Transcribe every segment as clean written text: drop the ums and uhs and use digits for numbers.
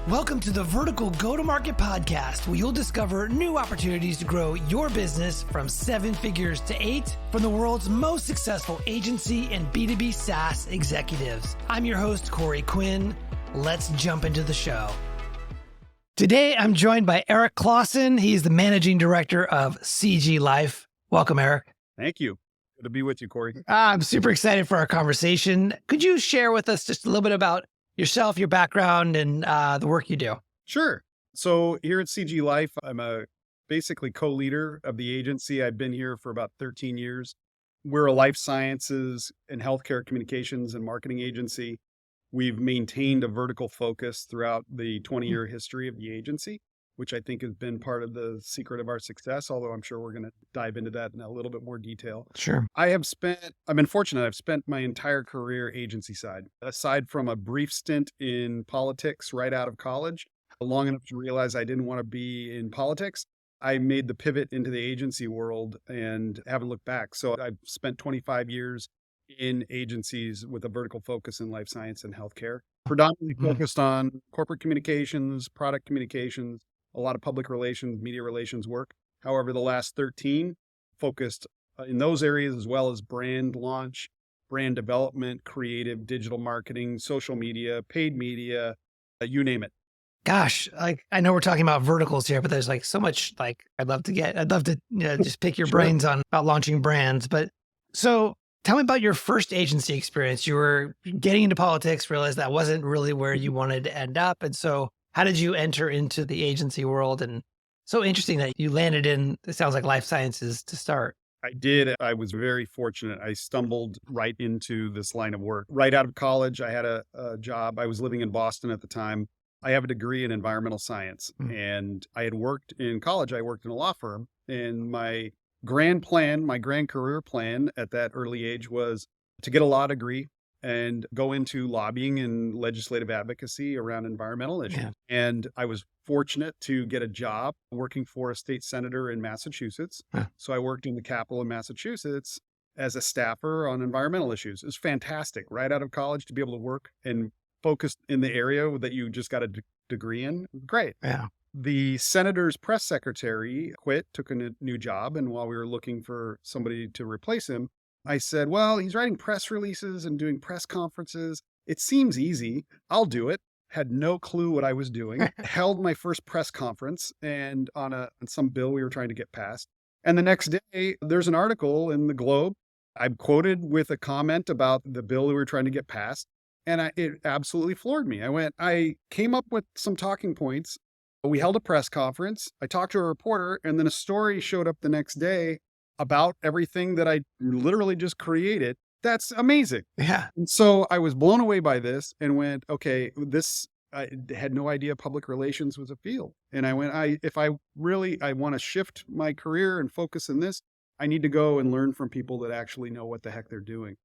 Welcome to the Vertical Go-to-Market Podcast, where you'll discover new opportunities to grow your business from 7 figures to 8 from the world's most successful agency and B2B SaaS executives. I'm your host, Corey Quinn. Let's jump into the show. Today, I'm joined by Erik Clausen. He's the Managing Director of CG Life. Welcome, Erik. Thank you. Good to be with you, Corey. I'm super excited for our conversation. Could you share with us just a little bit about yourself, your background, and the work you do? Sure. So here at CG Life, I'm a basically co-leader of the agency. I've been here for about 13 years. We're a life sciences and healthcare communications and marketing agency. We've maintained a vertical focus throughout the 20-year history of the agency, which I think has been part of the secret of our success, although I'm sure we're going to dive into that in a little bit more detail. Sure. I've been fortunate. I've spent my entire career agency side, aside from a brief stint in politics right out of college, long enough to realize I didn't want to be in politics. I made the pivot into the agency world and haven't looked back. So I've spent 25 years in agencies with a vertical focus in life science and healthcare, predominantly focused on corporate communications, product communications, a lot of public relations, media relations work. However, the last 13 focused in those areas, as well as brand launch, brand development, creative, digital marketing, social media, paid media, you name it. Gosh, I know we're talking about verticals here, but there's so much I'd love to just pick your Sure. brains on about launching brands. But so tell me about your first agency experience. You were getting into politics, realized that wasn't really where you wanted to end up. And so how did you enter into the agency world? And so interesting that you landed in, it sounds like life sciences to start. I did. I was very fortunate. I stumbled right into this line of work. Right out of college, I had a job. I was living in Boston at the time. I have a degree in environmental science, and I had worked in college. I worked in a law firm, and my grand career plan at that early age was to get a law degree and go into lobbying and legislative advocacy around environmental issues. Yeah. And I was fortunate to get a job working for a state senator in Massachusetts. Huh. So I worked in the capital of Massachusetts as a staffer on environmental issues. It was fantastic right out of college to be able to work and focus in the area that you just got a degree in. Great. Yeah. The senator's press secretary quit, took a new job. And while we were looking for somebody to replace him, I said, well, he's writing press releases and doing press conferences. It seems easy. I'll do it. Had no clue what I was doing. Held my first press conference and on some bill we were trying to get passed. And the next day, there's an article in the Globe. I'm quoted with a comment about the bill we were trying to get passed. And it absolutely floored me. I came up with some talking points. We held a press conference. I talked to a reporter, and then a story showed up the next day about everything that I literally just created. That's amazing. Yeah. And so I was blown away by this and went, okay, I had no idea public relations was a field. And I went, if I want to shift my career and focus in this, I need to go and learn from people that actually know what the heck they're doing.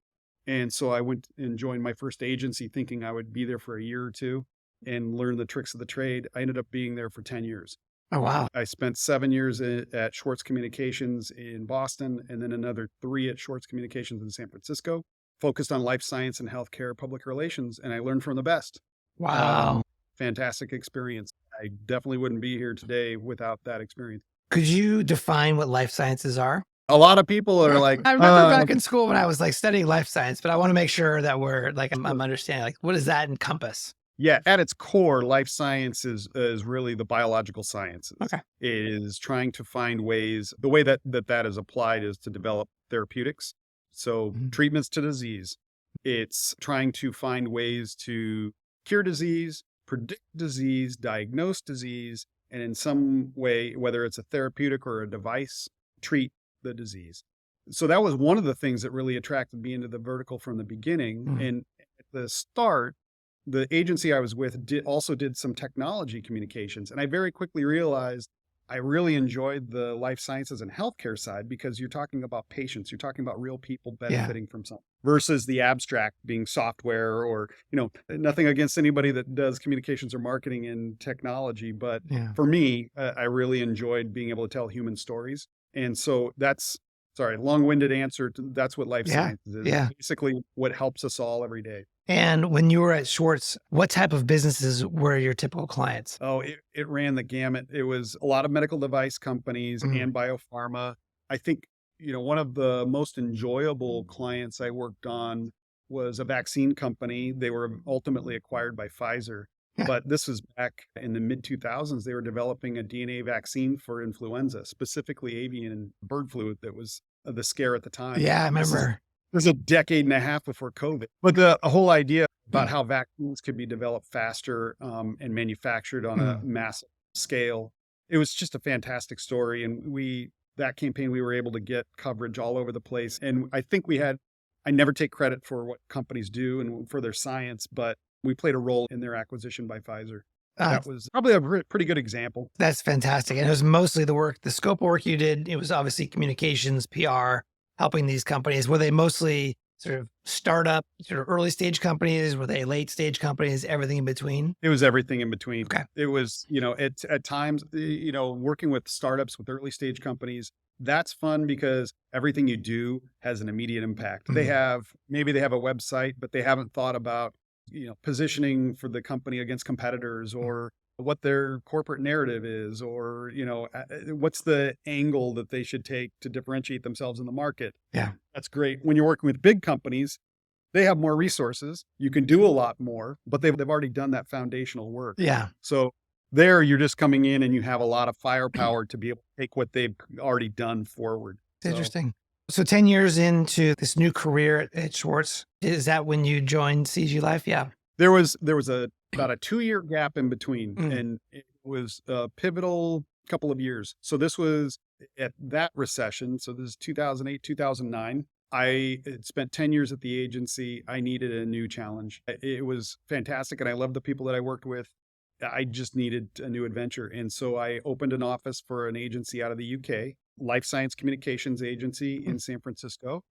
And so I went and joined my first agency thinking I would be there for a year or two and learn the tricks of the trade. I ended up being there for 10 years. Oh, wow. I spent 7 years at Schwartz Communications in Boston, and then another 3 at Schwartz Communications in San Francisco, focused on life science and healthcare public relations, and I learned from the best. Wow. Fantastic experience. I definitely wouldn't be here today without that experience. Could you define what life sciences are? A lot of people are like, I remember back in school when I was studying life science, but I want to make sure that we're I'm understanding, what does that encompass? yeah, at its core, life science is really the biological sciences. Okay. It is trying to find ways, the way that is applied is to develop therapeutics. So treatments to disease. It's trying to find ways to cure disease, predict disease, diagnose disease, and in some way, whether it's a therapeutic or a device, treat the disease. So that was one of the things that really attracted me into the vertical from the beginning. And at the start, the agency I was with also did some technology communications. And I very quickly realized I really enjoyed the life sciences and healthcare side because you're talking about patients, you're talking about real people benefiting from something versus the abstract being software or, nothing against anybody that does communications or marketing and technology. But for me, I really enjoyed being able to tell human stories. And so that's long-winded answer. That's what life Yeah. sciences is. Yeah. Basically what helps us all every day. And when you were at Schwartz, what type of businesses were your typical clients? Oh, it ran the gamut. It was a lot of medical device companies Mm. and biopharma. I think, one of the most enjoyable clients I worked on was a vaccine company. They were ultimately acquired by Pfizer. Yeah. But this was back in the mid 2000s. They were developing a DNA vaccine for influenza, specifically avian bird flu that was the scare at the time. Yeah, I This is remember. This is a decade and a half before COVID. But the whole idea about how vaccines could be developed faster and manufactured on a massive scale, it was just a fantastic story. And that campaign, we were able to get coverage all over the place. And I think I never take credit for what companies do and for their science, but we played a role in their acquisition by Pfizer. Uh, That was probably a pretty good example. That's fantastic. And it was mostly the scope of work you did. It was obviously communications, PR, helping these companies. Were they mostly sort of startup, sort of early stage companies? Were they late stage companies, everything in between? It was everything in between. Okay. It was, at times, working with startups, with early stage companies, that's fun because everything you do has an immediate impact. Maybe they have a website, but they haven't thought about, positioning for the company against competitors or what their corporate narrative is, or, what's the angle that they should take to differentiate themselves in the market. Yeah. That's great. When you're working with big companies, they have more resources. You can do a lot more, but they've already done that foundational work. Yeah. So there you're just coming in and you have a lot of firepower to be able to take what they've already done forward. It's interesting. So 10 years into this new career at Schwartz, is that when you joined CG Life? Yeah. There was about a 2-year gap in between, and it was a pivotal couple of years. So this was at that recession. So this is 2008, 2009. I had spent 10 years at the agency. I needed a new challenge. It was fantastic, and I loved the people that I worked with. I just needed a new adventure. And so I opened an office for an agency out of the UK, Life Science Communications Agency in San Francisco,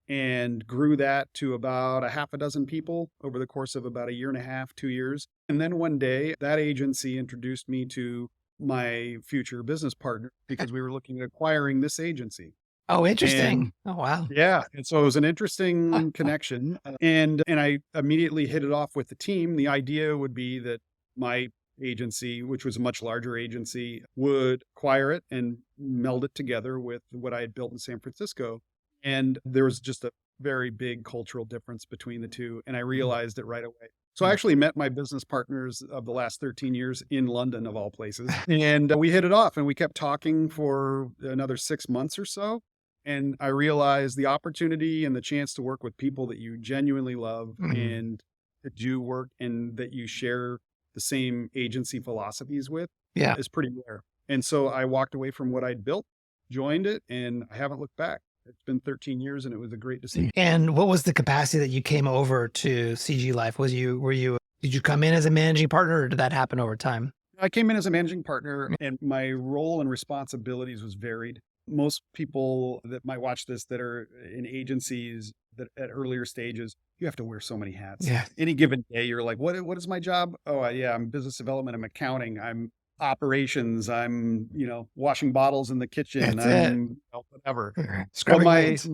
and grew that to about a half a dozen people over the course of about a year and a half, 2 years. And then one day, that agency introduced me to my future business partner because we were looking at acquiring this agency. Oh, interesting. Oh, wow. Yeah. And so it was an interesting connection. And I immediately hit it off with the team. The idea would be that my agency, which was a much larger agency, would acquire it and meld it together with what I had built in San Francisco. And there was just a very big cultural difference between the two. And I realized it right away. So I actually met my business partners of the last 13 years in London, of all places. And we hit it off and we kept talking for another 6 months or so. And I realized the opportunity and the chance to work with people that you genuinely love and to do work and that you share the same agency philosophies with is pretty rare. And so I walked away from what I'd built, joined it, and I haven't looked back. It's been 13 years and it was a great decision. And what was the capacity that you came over to CG Life? Did you come in as a managing partner or did that happen over time? I came in as a managing partner and my role and responsibilities was varied. Most people that might watch this that are in agencies that at earlier stages, you have to wear so many hats. Yeah. Any given day, you're like, what is my job? Oh, yeah, I'm business development. I'm accounting. I'm operations. I'm, washing bottles in the kitchen. Whatever. Scrubbing Well, lanes.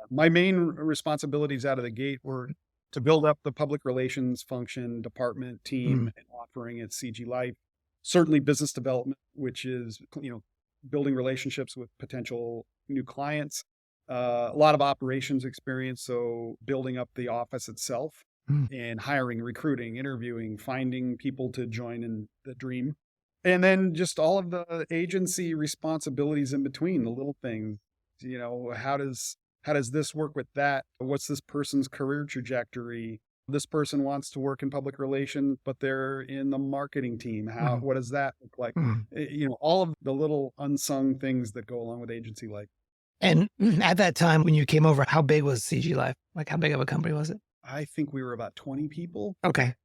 my main responsibilities out of the gate were to build up the public relations function, department, team, and offering at CG Life. Certainly business development, which is, building relationships with potential new clients, a lot of operations experience. So building up the office itself and hiring, recruiting, interviewing, finding people to join in the dream. And then just all of the agency responsibilities in between, the little things, how does this work with that? What's this person's career trajectory? This person wants to work in public relations, but they're in the marketing team. What does that look like? All of the little unsung things that go along with agency life. And at that time when you came over, how big was CG Life? Like how big of a company was it? I think we were about 20 people. Okay.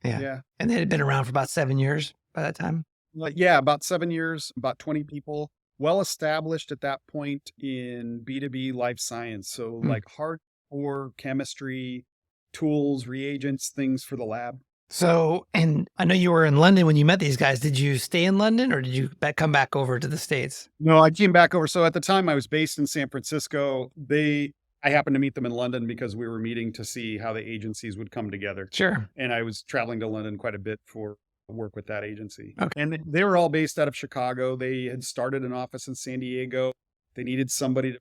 Yeah. And they had been around for about 7 years by that time? About 7 years, about 20 people. Well established at that point in B2B life science. So like hardcore chemistry, tools, reagents, things for the lab. So, and I know you were in London when you met these guys. Did you stay in London or did you come back over to the States? No, I came back over. So at the time I was based in San Francisco. I happened to meet them in London because we were meeting to see how the agencies would come together. Sure. And I was traveling to London quite a bit for work with that agency. Okay. And they were all based out of Chicago. They had started an office in San Diego. They needed somebody to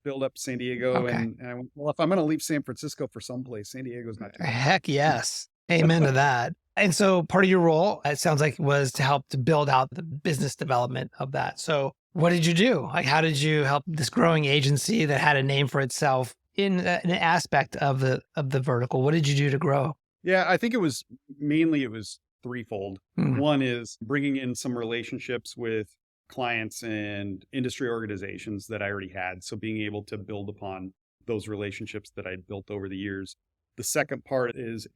build up San Diego. Okay. And I went, well, if I'm going to leave San Francisco for someplace, San Diego's not too bad. Heck yes. Amen to that. And so part of your role, it sounds like, was to help to build out the business development of that. So what did you do? Like, how did you help this growing agency that had a name for itself in an aspect of the vertical? What did you do to grow? Yeah, I think it was threefold. One is bringing in some relationships with clients and industry organizations that I already had. So being able to build upon those relationships that I'd built over the years. The second part is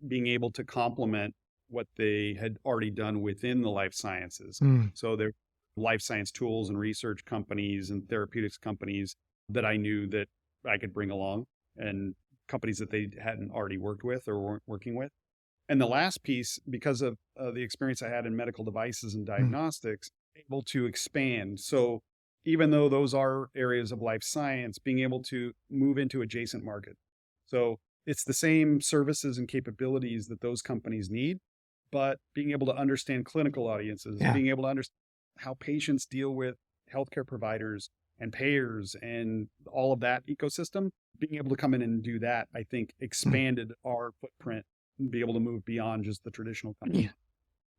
being able to complement what they had already done within the life sciences. So there life science tools and research companies and therapeutics companies that I knew that I could bring along, and companies that they hadn't already worked with or weren't working with. And the last piece, because of the experience I had in medical devices and diagnostics, able to expand. So even though those are areas of life science, being able to move into adjacent market. So it's the same services and capabilities that those companies need, but being able to understand clinical audiences, being able to understand how patients deal with healthcare providers and payers and all of that ecosystem, being able to come in and do that, I think expanded our footprint and be able to move beyond just the traditional company. Yeah.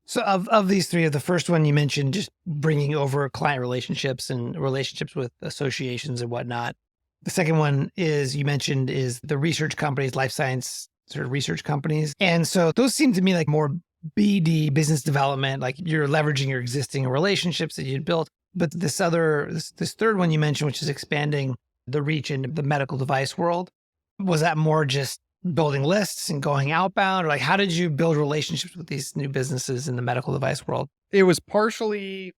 So of these three, the first one you mentioned, just bringing over client relationships and relationships with associations and whatnot. The second one is you mentioned is the research companies, life science sort of research companies. And so those seem to me like more BD, business development, like you're leveraging your existing relationships that you'd built. But this third one you mentioned, which is expanding the reach into the medical device world, was that more just building lists and going outbound? Or like, how did you build relationships with these new businesses in the medical device world? It was partially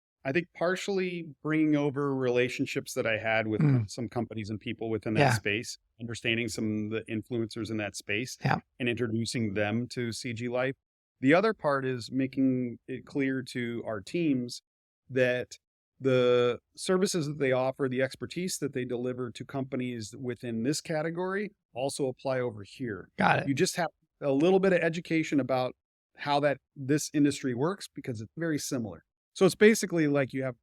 bringing over relationships that I had with some companies and people within that space, understanding some of the influencers in that space and introducing them to CG Life. The other part is making it clear to our teams that the services that they offer, the expertise that they deliver to companies within this category also apply over here. Got it. You just have a little bit of education about how this industry works because it's very similar. So it's basically like you have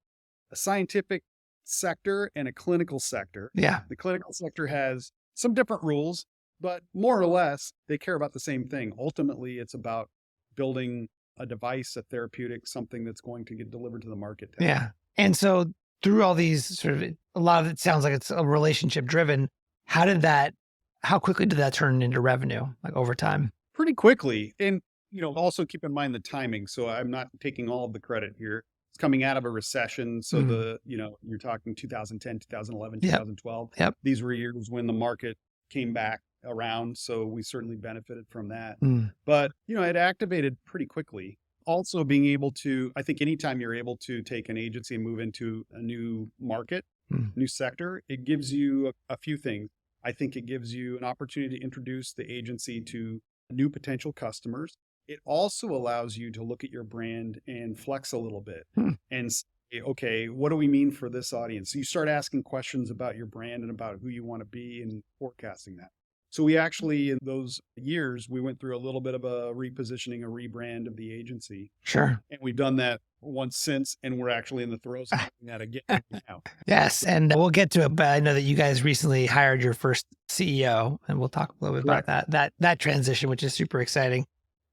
a scientific sector and a clinical sector. Yeah. The clinical sector has some different rules, but more or less they care about the same thing. Ultimately, it's about building a device, a therapeutic, something that's going to get delivered to the market. Yeah. And so through all these sort of, a lot of it sounds like it's a relationship driven. How quickly did that turn into revenue, like over time? Pretty quickly. And, also keep in mind the timing. So I'm not taking all of the credit here. It's coming out of a recession. So you're talking 2010, 2011, 2012. Yep. These were years when the market came back around. So we certainly benefited from that. But, it activated pretty quickly. Also being able to, I think anytime you're able to take an agency and move into a new market, new sector, it gives you a few things. I think it gives you an opportunity to introduce the agency to new potential customers. It also allows you to look at your brand and flex a little bit and say, okay, what do we mean for this audience? So you start asking questions about your brand and about who you want to be and forecasting that. So we actually, in those years, we went through a little bit of a repositioning, a rebrand of the agency. Sure. And we've done that once since, and we're actually in the throes of doing that again now. Yes. And we'll get to it, but I know that you guys recently hired your first CEO, and we'll talk a little bit about that transition, which is super exciting.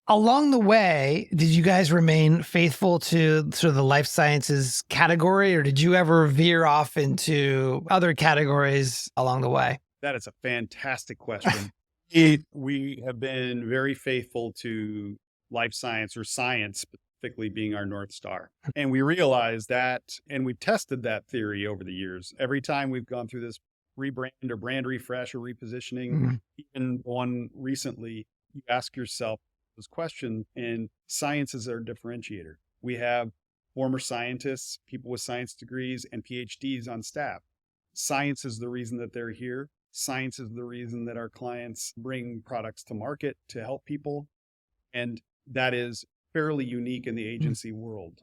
Along the way, did you guys remain faithful to sort of the life sciences category, or did you ever veer off into other categories along the way? That is a fantastic question. We have been very faithful to life science, or science specifically being our North Star. And we realized that, and we've tested that theory over the years. Every time we've gone through this rebrand or brand refresh or repositioning, even one recently, you ask yourself this question, and science is our differentiator. We have former scientists, people with science degrees and PhDs on staff. Science is the reason that they're here. Science is the reason that our clients bring products to market to help people. And that is fairly unique in the agency world.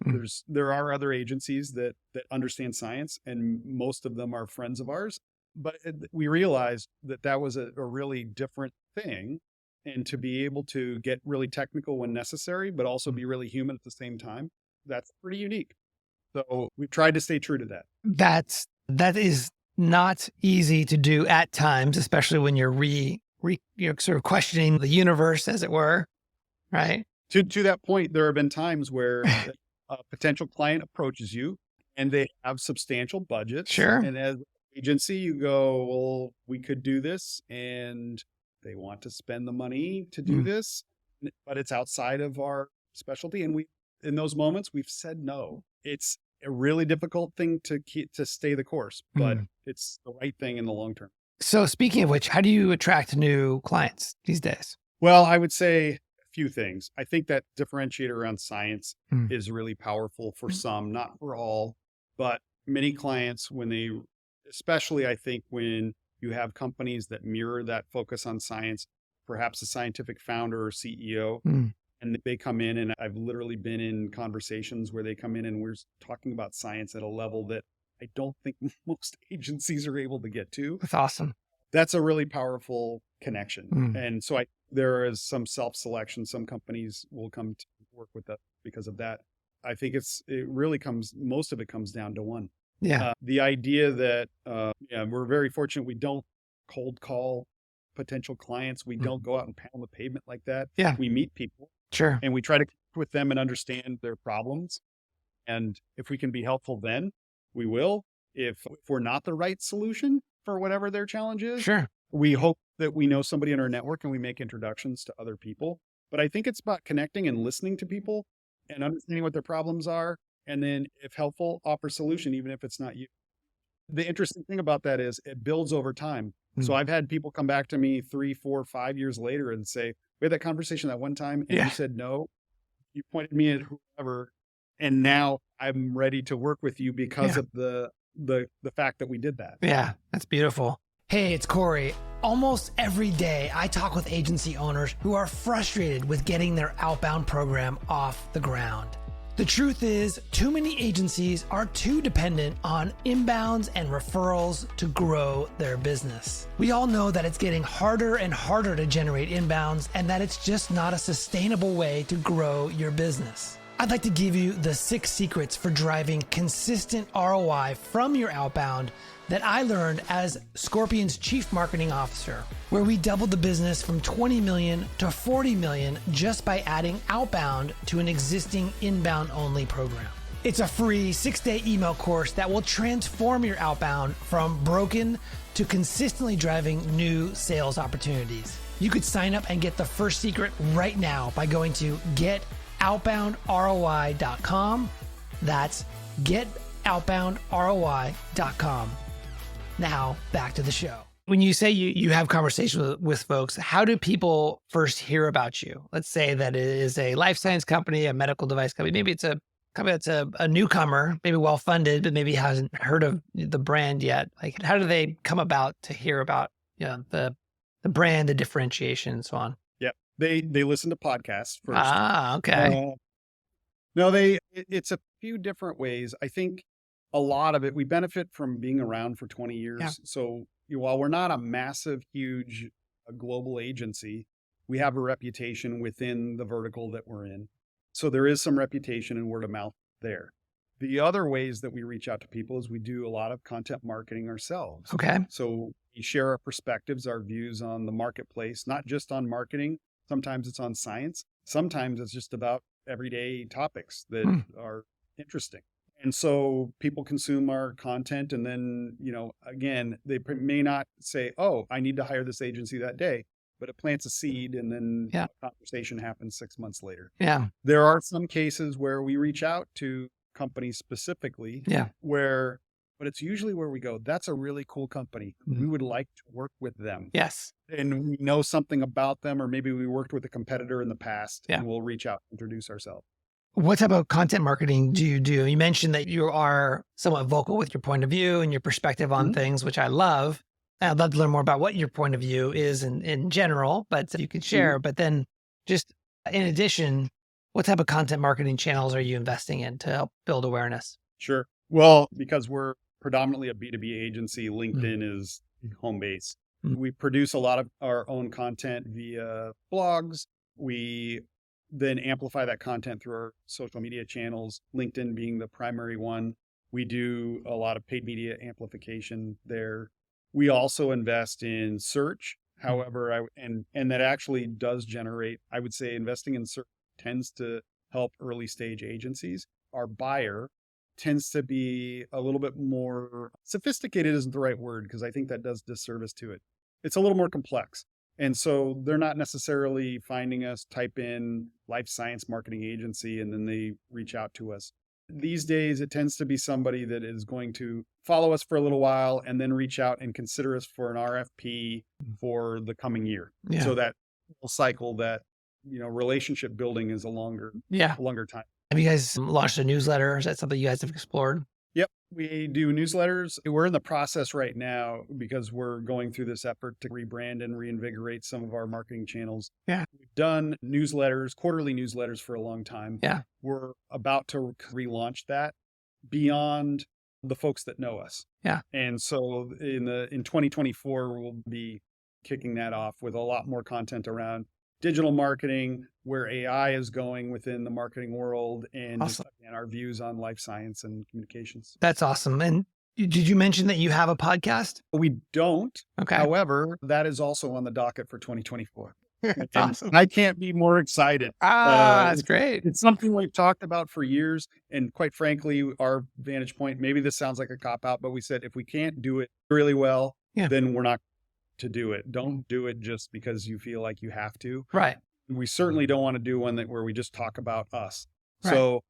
There are other agencies that understand science, and most of them are friends of ours. But we realized that was a really different thing, and to be able to get really technical when necessary, but also be really human at the same time, that's pretty unique. So we've tried to stay true to that. That is not easy to do at times, especially when you're you're sort of questioning the universe, as it were, right? To that point, there have been times where a potential client approaches you and they have substantial budgets. Sure. And as an agency, you go, well, we could do this. And they want to spend the money to do this, but it's outside of our specialty. And in those moments, we've said no. It's a really difficult thing to stay the course, but it's the right thing in the long term. So speaking of which, how do you attract new clients these days? Well, I would say few things. I think that differentiator around science is really powerful for some, not for all, but many clients especially I think when you have companies that mirror that focus on science, perhaps a scientific founder or CEO, and they come in, and I've literally been in conversations where they come in and we're talking about science at a level that I don't think most agencies are able to get to. That's awesome. That's a really powerful connection. And so there is some self-selection. Some companies will come to work with us because of that. I think most of it comes down to one. Yeah. The idea that, we're very fortunate. We don't cold call potential clients. We don't go out and pound the pavement like that. Yeah. We meet people. Sure. And we try to connect with them and understand their problems. And if we can be helpful, then we will. If we're not the right solution for whatever their challenge is, sure, we hope that we know somebody in our network and we make introductions to other people. But I think it's about connecting and listening to people and understanding what their problems are. And then if helpful, offer solution, even if it's not you. The interesting thing about that is it builds over time. So I've had people come back to me 3, 4, 5 years later and say, we had that conversation that one time and you said no, you pointed me at whoever, and now I'm ready to work with you because of the fact that we did that. Yeah, that's beautiful. Hey, it's Corey. Almost every day, I talk with agency owners who are frustrated with getting their outbound program off the ground. The truth is, too many agencies are too dependent on inbounds and referrals to grow their business. We all know that it's getting harder and harder to generate inbounds and that it's just not a sustainable way to grow your business. I'd like to give you the 6 secrets for driving consistent ROI from your outbound that I learned as Scorpion's Chief Marketing Officer, where we doubled the business from 20 million to 40 million just by adding outbound to an existing inbound only program. It's a free 6-day email course that will transform your outbound from broken to consistently driving new sales opportunities. You could sign up and get the first secret right now by going to getoutboundroi.com. That's getoutboundroi.com. Now, back to the show. When you say you have conversations with folks, how do people first hear about you? Let's say that it is a life science company, a medical device company. Maybe it's a company that's a newcomer, maybe well-funded, but maybe hasn't heard of the brand yet. Like, how do they come about to hear about the brand, the differentiation, and so on? Yeah, they listen to podcasts first. Ah, okay. It's a few different ways. I think a lot of it, we benefit from being around for 20 years. Yeah. So while we're not a massive, huge global agency, we have a reputation within the vertical that we're in. So there is some reputation and word of mouth there. The other ways that we reach out to people is we do a lot of content marketing ourselves. Okay. So we share our perspectives, our views on the marketplace, not just on marketing. Sometimes it's on science. Sometimes it's just about everyday topics that are interesting. And so people consume our content, and then, again, they may not say, oh, I need to hire this agency that day, but it plants a seed, and then a conversation happens 6 months later. Yeah. There are some cases where we reach out to companies specifically but it's usually where we go, that's a really cool company. We would like to work with them. Yes. And we know something about them, or maybe we worked with a competitor in the past, and we'll reach out, introduce ourselves. What type of content marketing do you do? You mentioned that you are somewhat vocal with your point of view and your perspective on things, which I love. I'd love to learn more about what your point of view is in general, but you could share. But then just in addition, What type of content marketing channels are you investing in to help build awareness? Sure. Well, because we're predominantly a B2B agency, LinkedIn is home base. We produce a lot of our own content via blogs. We then amplify that content through our social media channels, LinkedIn being the primary one. We do a lot of paid media amplification there. We also invest in search. However, and that actually does generate, I would say investing in search tends to help early stage agencies. Our buyer tends to be a little bit more sophisticated isn't the right word because I think that does disservice to it. It's a little more complex. And so they're not necessarily finding us, type in life science marketing agency, and then they reach out to us. These days, it tends to be somebody that is going to follow us for a little while and then reach out and consider us for an RFP for the coming year. Yeah. So that whole cycle, that relationship building is a longer time. Have you guys launched a newsletter? Is that something you guys have explored? Yep, we do newsletters. We're in the process right now because we're going through this effort to rebrand and reinvigorate some of our marketing channels. Yeah. We've done newsletters, quarterly newsletters for a long time. Yeah. We're about to relaunch that beyond the folks that know us. Yeah. And so in 2024, we'll be kicking that off with a lot more content around digital marketing, where AI is going within the marketing world, and our views on life science and communications. That's awesome. And did you mention that you have a podcast? We don't. Okay. However, that is also on the docket for 2024. That's awesome. I can't be more excited. That's great. It's something we've talked about for years. And quite frankly, our vantage point, maybe this sounds like a cop-out, but we said, if we can't do it really well, then we're not to do it. Don't do it just because you feel like you have to. Right. We certainly don't want to do one where we just talk about us. Right. So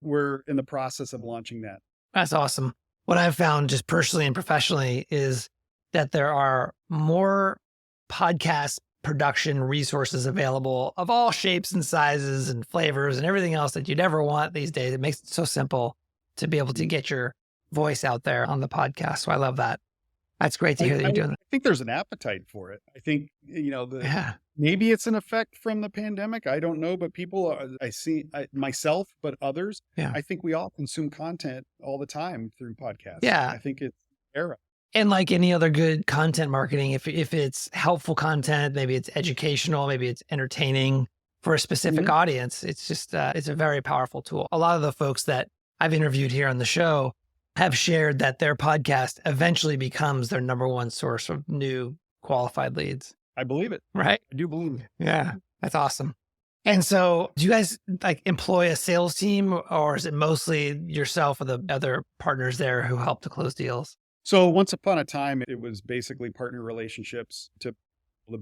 we're in the process of launching that. That's awesome. What I've found just personally and professionally is that there are more podcast production resources available of all shapes and sizes and flavors and everything else that you'd ever want these days. It makes it so simple to be able to get your voice out there on the podcast. So I love that. That's great to hear that you're doing that. I think there's an appetite for it. I think, maybe it's an effect from the pandemic. I don't know, but people, myself, but others, I think we all consume content all the time through podcasts. Yeah. I think it's era. And like any other good content marketing, if it's helpful content, maybe it's educational, maybe it's entertaining for a specific audience, it's just, it's a very powerful tool. A lot of the folks that I've interviewed here on the show have shared that their podcast eventually becomes their number one source of new qualified leads. I believe it. Right? I do believe it. Yeah, that's awesome. And so do you guys employ a sales team, or is it mostly yourself or the other partners there who help to close deals? So once upon a time, it was basically partner relationships to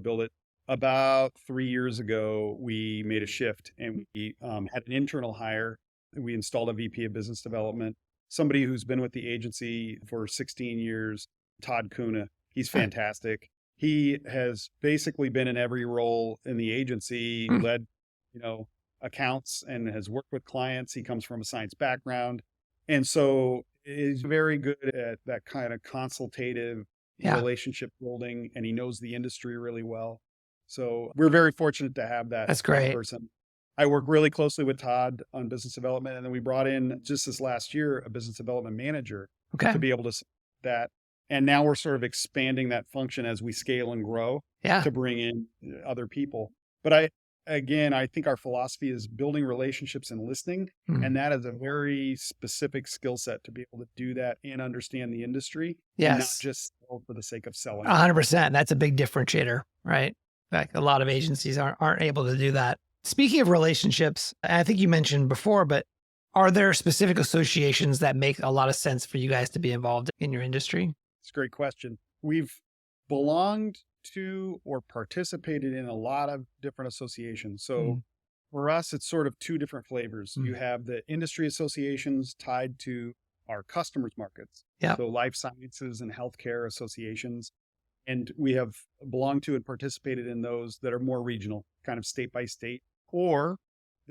build it. About 3 years ago, we made a shift and we had an internal hire. We installed a VP of business development, somebody who's been with the agency for 16 years, Todd Kuna. He's fantastic. He has basically been in every role in the agency, led, accounts, and has worked with clients. He comes from a science background. And so is very good at that kind of consultative relationship building, and he knows the industry really well. So we're very fortunate to have that. That's great. Person. I work really closely with Todd on business development, and then we brought in just this last year a business development manager to be able to support that. And now we're sort of expanding that function as we scale and grow to bring in other people. But I think our philosophy is building relationships and listening. And that is a very specific skill set to be able to do that and understand the industry. Yes. And not just sell for the sake of selling. 100%. That's a big differentiator, right? Like a lot of agencies aren't able to do that. Speaking of relationships, I think you mentioned before, but are there specific associations that make a lot of sense for you guys to be involved in your industry? It's a great question. We've belonged to or participated in a lot of different associations. So for us, it's sort of two different flavors. You have the industry associations tied to our customers' markets. So life sciences and healthcare associations. And we have belonged to and participated in those that are more regional, kind of state by state. Or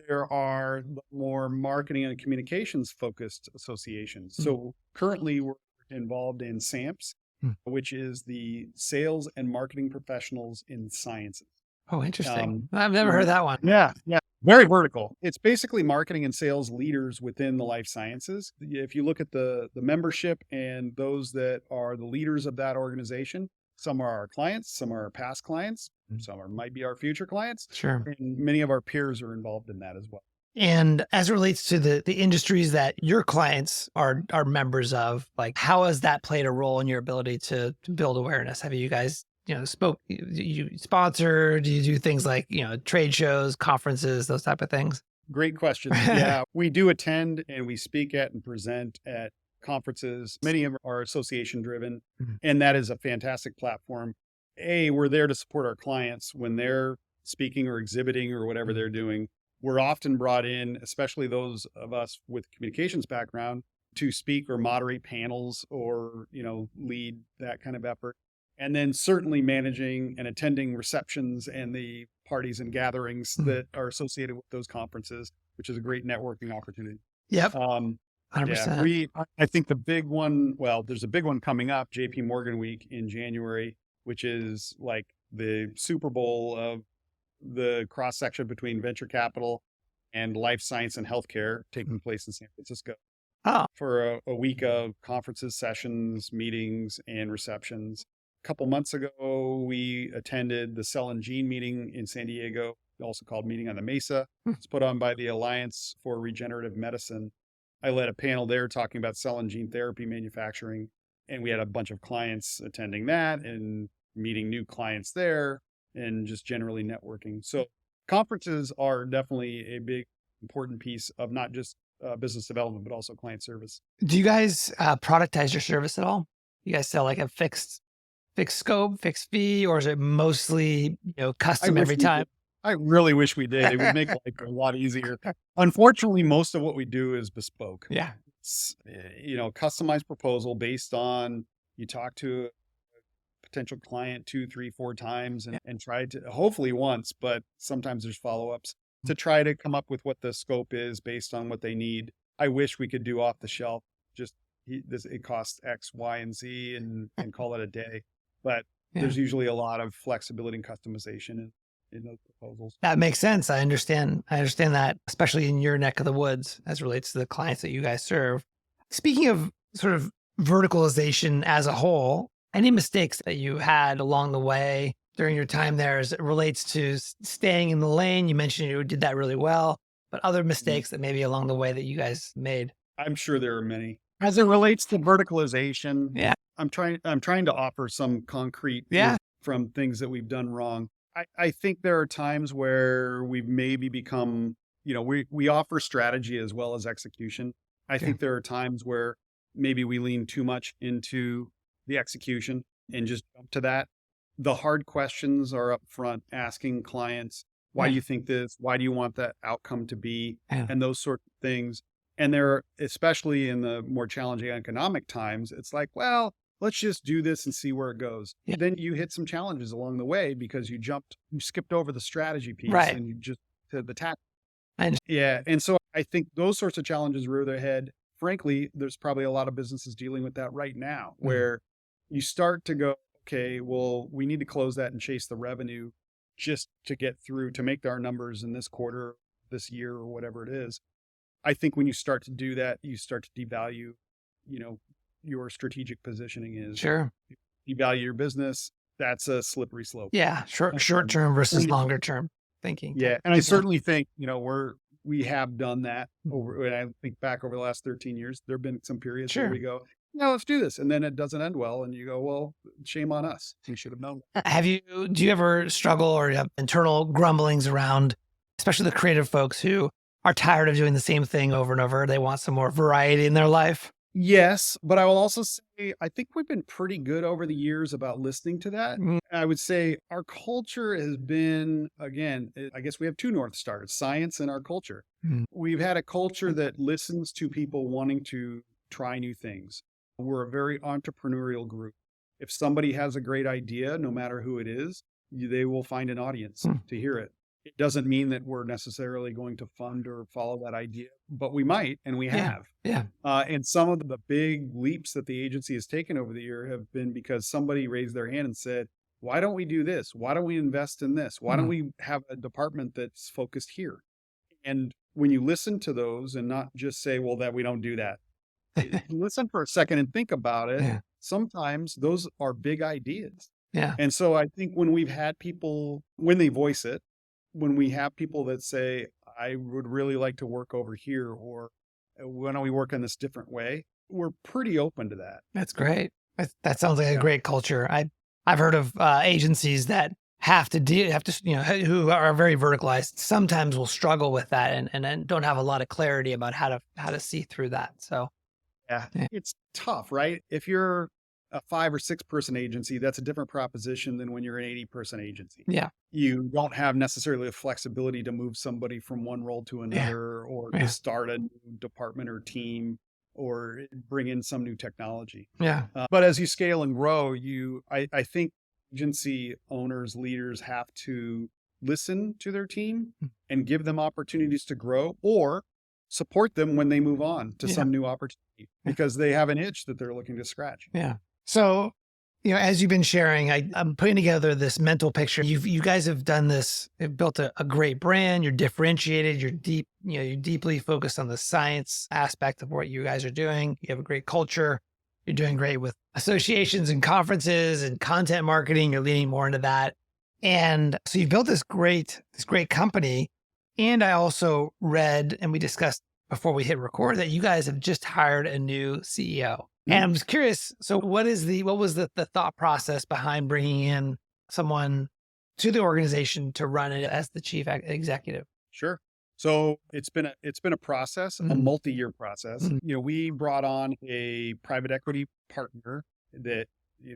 there are more marketing and communications focused associations. So currently we're involved in SAMPS, which is the Sales and Marketing Professionals in Sciences. Oh, interesting. I've never heard that one. Yeah. Very vertical. It's basically marketing and sales leaders within the life sciences. If you look at the membership and those that are the leaders of that organization, some are our clients, some are our past clients, some might be our future clients. Sure. And many of our peers are involved in that as well. And as it relates to the industries that your clients are members of, like how has that played a role in your ability to build awareness? Have you guys, you sponsor, do you do things like, trade shows, conferences, those type of things? Great question. Yeah, we do attend and we speak at and present at conferences. Many of them are association driven, and that is a fantastic platform. We're there to support our clients when they're speaking or exhibiting or whatever they're doing. We're often brought in, especially those of us with communications background, to speak or moderate panels or, lead that kind of effort. And then certainly managing and attending receptions and the parties and gatherings that are associated with those conferences, which is a great networking opportunity. Yep. 100%. I think the big one, there's a big one coming up, JP Morgan Week in January, which is like the Super Bowl of the cross section between venture capital and life science and healthcare taking place in San Francisco for a week of conferences, sessions, meetings, and receptions. A couple months ago, we attended the Cell and Gene meeting in San Diego, also called Meeting on the Mesa. It's put on by the Alliance for Regenerative Medicine. I led a panel there talking about cell and gene therapy manufacturing, and we had a bunch of clients attending that and meeting new clients there and just generally networking. So conferences are definitely a big, important piece of not just business development, but also client service. Do you guys productize your service at all? You guys sell like a fixed scope, fixed fee, or is it mostly, custom every time? I really wish we did. It would make life a lot easier. Unfortunately, most of what we do is bespoke. Yeah. It's, customized proposal based on, you talk to a potential client 2, 3, 4 times and try to, hopefully once, but sometimes there's follow-ups to try to come up with what the scope is based on what they need. I wish we could do off the shelf, just it costs X, Y, and Z and call it a day. But there's usually a lot of flexibility and customization in those proposals. That makes sense. I understand that, especially in your neck of the woods as it relates to the clients that you guys serve. Speaking of sort of verticalization as a whole, any mistakes that you had along the way during your time there as it relates to staying in the lane? You mentioned you did that really well, but other mistakes that maybe along the way that you guys made? I'm sure there are many. As it relates to verticalization, I'm trying to offer some concrete from things that we've done wrong. I think there are times where we've maybe become, we offer strategy as well as execution. I think there are times where maybe we lean too much into the execution and just jump to that. The hard questions are up front, asking clients, why do you think this? Why do you want that outcome to be? And those sort of things. And there, especially in the more challenging economic times, it's like, well, let's just do this and see where it goes. Then you hit some challenges along the way because you skipped over the strategy piece and you just did the tactic. And so I think those sorts of challenges rear their head. Frankly, there's probably a lot of businesses dealing with that right now, where you start to go, okay, well, we need to close that and chase the revenue just to get through, to make our numbers in this quarter, this year, or whatever it is. I think when you start to do that, you start to devalue, your strategic positioning is. Sure. Devalue your business. That's a slippery slope. Yeah. Short term versus longer term thinking. Yeah. And I certainly think, we have done that when I think back over the last 13 years, there've been some periods where we go, let's do this. And then it doesn't end well. And you go, well, shame on us. We should have known. Do you ever struggle or have internal grumblings around, especially the creative folks who are tired of doing the same thing over and over? They want some more variety in their life. Yes, but I will also say, I think we've been pretty good over the years about listening to that. I would say our culture has been, again, I guess we have 2 North Stars, science and our culture. We've had a culture that listens to people wanting to try new things. We're a very entrepreneurial group. If somebody has a great idea, no matter who it is, they will find an audience to hear it. It doesn't mean that we're necessarily going to fund or follow that idea, but we might, and we have. And some of the big leaps that the agency has taken over the year have been because somebody raised their hand and said, why don't we do this? Why don't we invest in this? Why don't we have a department that's focused here? And when you listen to those and not just say, well, that we don't do that, listen for a second and think about it. Yeah. Sometimes those are big ideas. Yeah. And so I think when we've had people, when they voice it, when we have people that say, I would really like to work over here, or why don't we work in this different way? We're pretty open to that. That's great. That sounds like a Yeah. great culture. I've heard of agencies that have to who are very verticalized, sometimes will struggle with that and then don't have a lot of clarity about how to see through that. So Yeah. yeah. It's tough, right? If you're a 5 or 6 person agency, that's a different proposition than when you're an 80-person agency. Yeah. You don't have necessarily the flexibility to move somebody from one role to Yeah. another, or Yeah. to start a new department or team, or bring in some new technology. Yeah. But as you scale and grow, I think agency owners, leaders have to listen to their team and give them opportunities to grow, or support them when they move on to Yeah. some new opportunity, because they have an itch that they're looking to scratch. Yeah. So, as you've been sharing, I'm putting together this mental picture. You guys have done this, have built a great brand. You're differentiated. You're deeply focused on the science aspect of what you guys are doing. You have a great culture. You're doing great with associations and conferences and content marketing. You're leaning more into that. And so you built this great company. And I also read, and we discussed before we hit record, that you guys have just hired a new CEO. And I'm just curious, so what was the thought process behind bringing in someone to the organization to run it as the chief executive? Sure. So it's been a process, a multi-year process. We brought on a private equity partner that,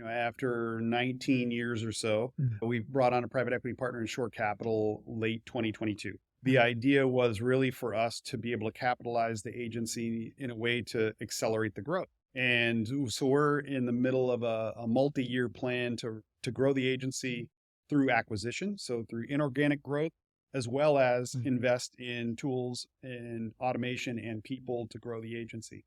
after 19 years or so, we brought on a private equity partner in Shore Capital late 2022. The idea was really for us to be able to capitalize the agency in a way to accelerate the growth. And so we're in the middle of a multi-year plan to grow the agency through acquisition, so through inorganic growth, as well as invest in tools and automation and people to grow the agency.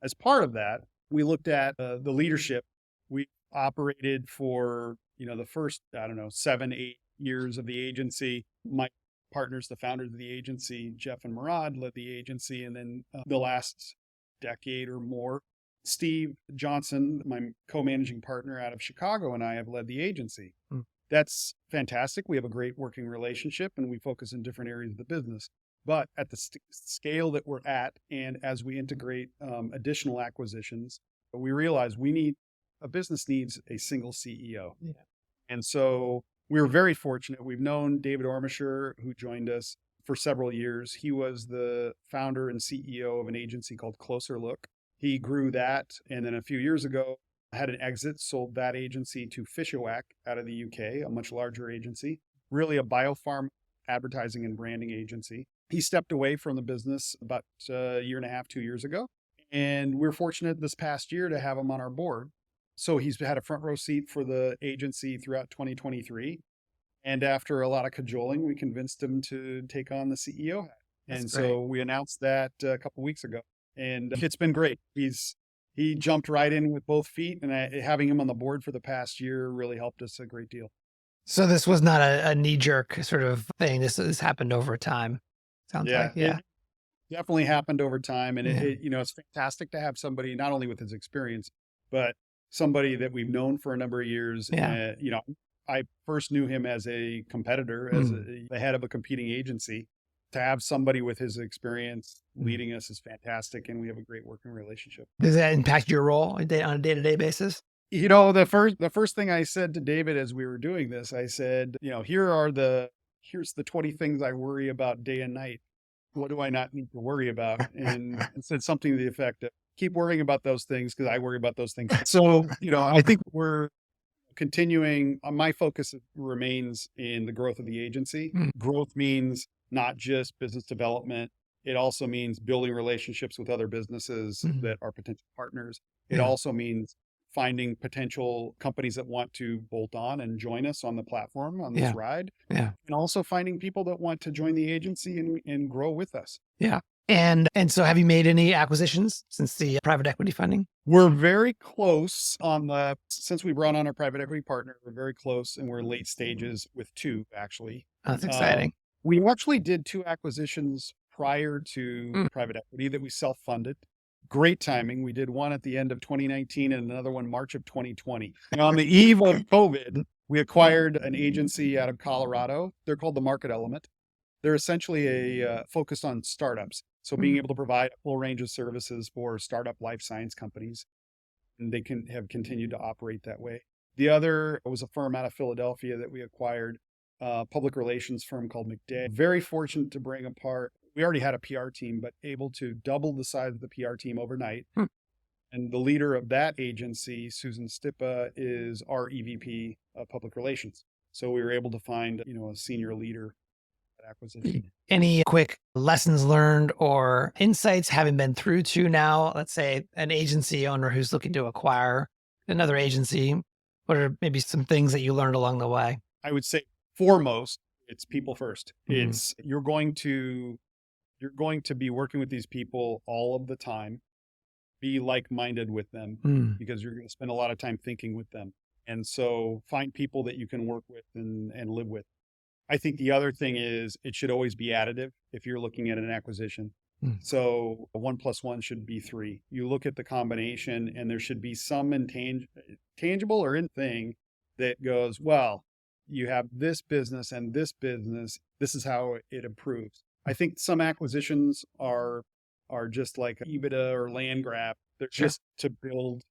As part of that, we looked at the leadership. We operated for the first 7-8 years of the agency. My partners, the founders of the agency, Jeff and Murad, led the agency, and then the last decade or more, Steve Johnson, my co-managing partner out of Chicago, and I have led the agency. That's fantastic. We have a great working relationship, and we focus in different areas of the business. But at the scale that we're at, and as we integrate additional acquisitions, we realize a business needs a single CEO. Yeah. And so we were very fortunate. We've known David Ormisher, who joined us for several years. He was the founder and CEO of an agency called Closer Look. He grew that, and then a few years ago had an exit, sold that agency to Fishowak out of the UK, a much larger agency, really a biopharm advertising and branding agency. He stepped away from the business about a year and a half, 2 years ago. And we're fortunate this past year to have him on our board. So he's had a front row seat for the agency throughout 2023. And after a lot of cajoling, we convinced him to take on the CEO hat. And so we announced that a couple of weeks ago. And it's been great. He jumped right in with both feet, and having him on the board for the past year really helped us a great deal. So this was not a knee-jerk sort of thing. This happened over time. Sounds like, yeah. It definitely happened over time. And it's fantastic to have somebody, not only with his experience, but somebody that we've known for a number of years. Yeah. I first knew him as a competitor, as the head of a competing agency. To have somebody with his experience leading us is fantastic, and we have a great working relationship. Does that impact your role on a day-to-day basis? The first thing I said to David as we were doing this, I said, here's the 20 things I worry about day and night. What do I not need to worry about? And said something to the effect of, keep worrying about those things because I worry about those things. So, I think we're continuing. My focus remains in the growth of the agency. Growth means not just business development. It also means building relationships with other businesses that are potential partners. It also means finding potential companies that want to bolt on and join us on the platform on this ride. Yeah. And also finding people that want to join the agency and grow with us. Yeah. And so have you made any acquisitions since the private equity funding? We're very close since we brought on our private equity partner, we're very close, and we're late stages with 2, actually. That's exciting. We actually did 2 acquisitions prior to private equity that we self-funded. Great timing. We did one at the end of 2019 and another one March of 2020. And on the eve of COVID, we acquired an agency out of Colorado. They're called The Market Element. They're essentially focused on startups. So being able to provide a full range of services for startup life science companies, and they can have continued to operate that way. The other was a firm out of Philadelphia that we acquired, a public relations firm called McDay. Very fortunate to bring apart. We already had a PR team, but able to double the size of the PR team overnight. And the leader of that agency, Susan Stipa, is our EVP of public relations. So we were able to find, a senior leader at acquisition. Any quick lessons learned or insights having been through to now, let's say an agency owner who's looking to acquire another agency? What are maybe some things that you learned along the way? I would say foremost, it's people first. It's you're going to be working with these people all of the time. Be like-minded with them because you're going to spend a lot of time thinking with them. And so find people that you can work with and live with. I think the other thing is it should always be additive if you're looking at an acquisition. So 1 + 1 should be 3. You look at the combination and there should be some tangible or in thing that goes, well, you have this business and this business. This is how it improves. I think some acquisitions are just like EBITDA or land grab. They're just to build,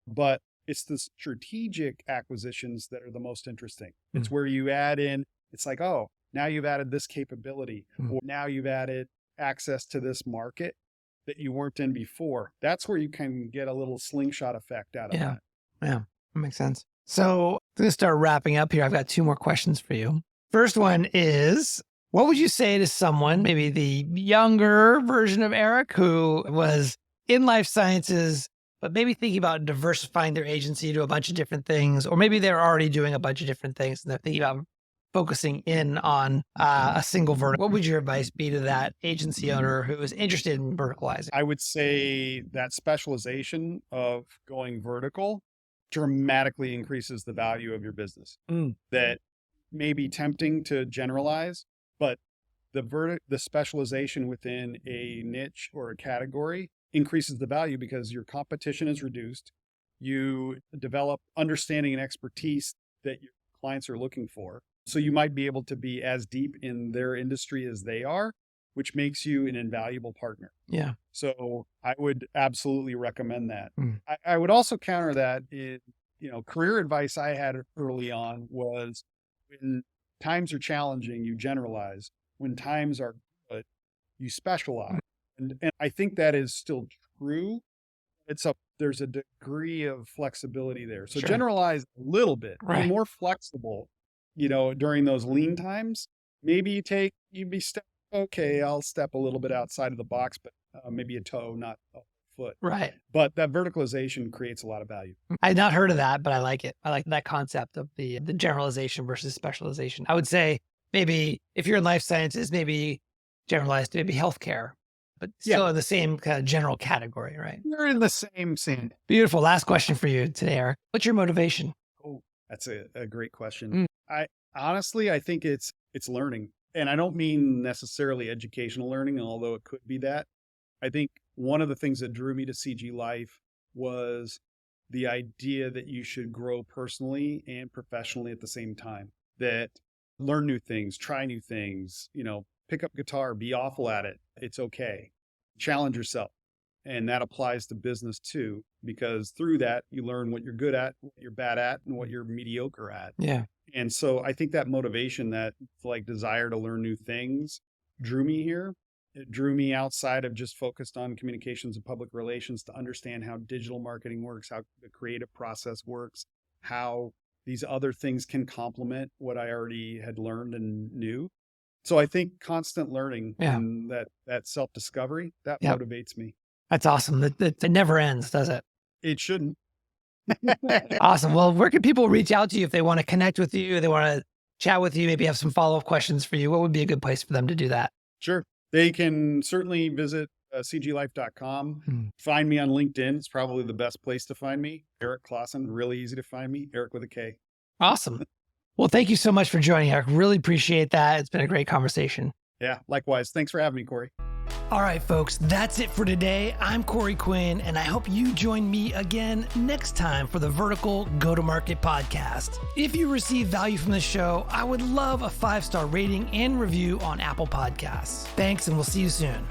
but it's the strategic acquisitions that are the most interesting. It's where you add in, it's like, oh, now you've added this capability, or now you've added access to this market that you weren't in before. That's where you can get a little slingshot effect out of that. Yeah, that makes sense. So I'm going to start wrapping up here. I've got 2 more questions for you. First one is, what would you say to someone, maybe the younger version of Erik, who was in life sciences, but maybe thinking about diversifying their agency to a bunch of different things, or maybe they're already doing a bunch of different things and they're thinking about focusing in on a single vertical? What would your advice be to that agency owner who is interested in verticalizing? I would say that specialization of going vertical dramatically increases the value of your business. That may be tempting to generalize, but the specialization within a niche or a category increases the value because your competition is reduced. You develop understanding and expertise that your clients are looking for. So you might be able to be as deep in their industry as they are, which makes you an invaluable partner. Yeah. So I would absolutely recommend that. I would also counter that in, career advice I had early on was when times are challenging, you generalize. When times are good, you specialize. And I think that is still true. There's a degree of flexibility there. So generalize a little bit, be more flexible, during those lean times. Maybe I'll step a little bit outside of the box, but maybe a toe, not a foot. Right. But that verticalization creates a lot of value. I had not heard of that, but I like it. I like that concept of the generalization versus specialization. I would say maybe if you're in life sciences, maybe generalized to maybe healthcare, but still in the same kind of general category, right? You're in the same scene. Beautiful. Last question for you today, Erik. What's your motivation? Oh, that's a great question. I think it's learning. And I don't mean necessarily educational learning, although it could be that. I think one of the things that drew me to CG Life was the idea that you should grow personally and professionally at the same time. That learn new things, try new things, pick up guitar, be awful at it. It's okay. Challenge yourself. And that applies to business too, because through that, you learn what you're good at, what you're bad at, and what you're mediocre at. Yeah. And so I think that motivation, that desire to learn new things drew me here. It drew me outside of just focused on communications and public relations to understand how digital marketing works, how the creative process works, how these other things can complement what I already had learned and knew. So I think constant learning and that self-discovery, that motivates me. That's awesome. It never ends, does it? It shouldn't. Awesome. Well, where can people reach out to you if they want to connect with you, they want to chat with you, maybe have some follow-up questions for you? What would be a good place for them to do that? Sure. They can certainly visit cglife.com. Find me on LinkedIn. It's probably the best place to find me. Erik Clausen, really easy to find me. Erik with a K. Awesome. Well, thank you so much for joining, Erik. Really appreciate that. It's been a great conversation. Yeah, likewise. Thanks for having me, Corey. All right, folks, that's it for today. I'm Corey Quinn, and I hope you join me again next time for the Vertical Go-to-Market Podcast. If you receive value from the show, I would love a 5-star rating and review on Apple Podcasts. Thanks, and we'll see you soon.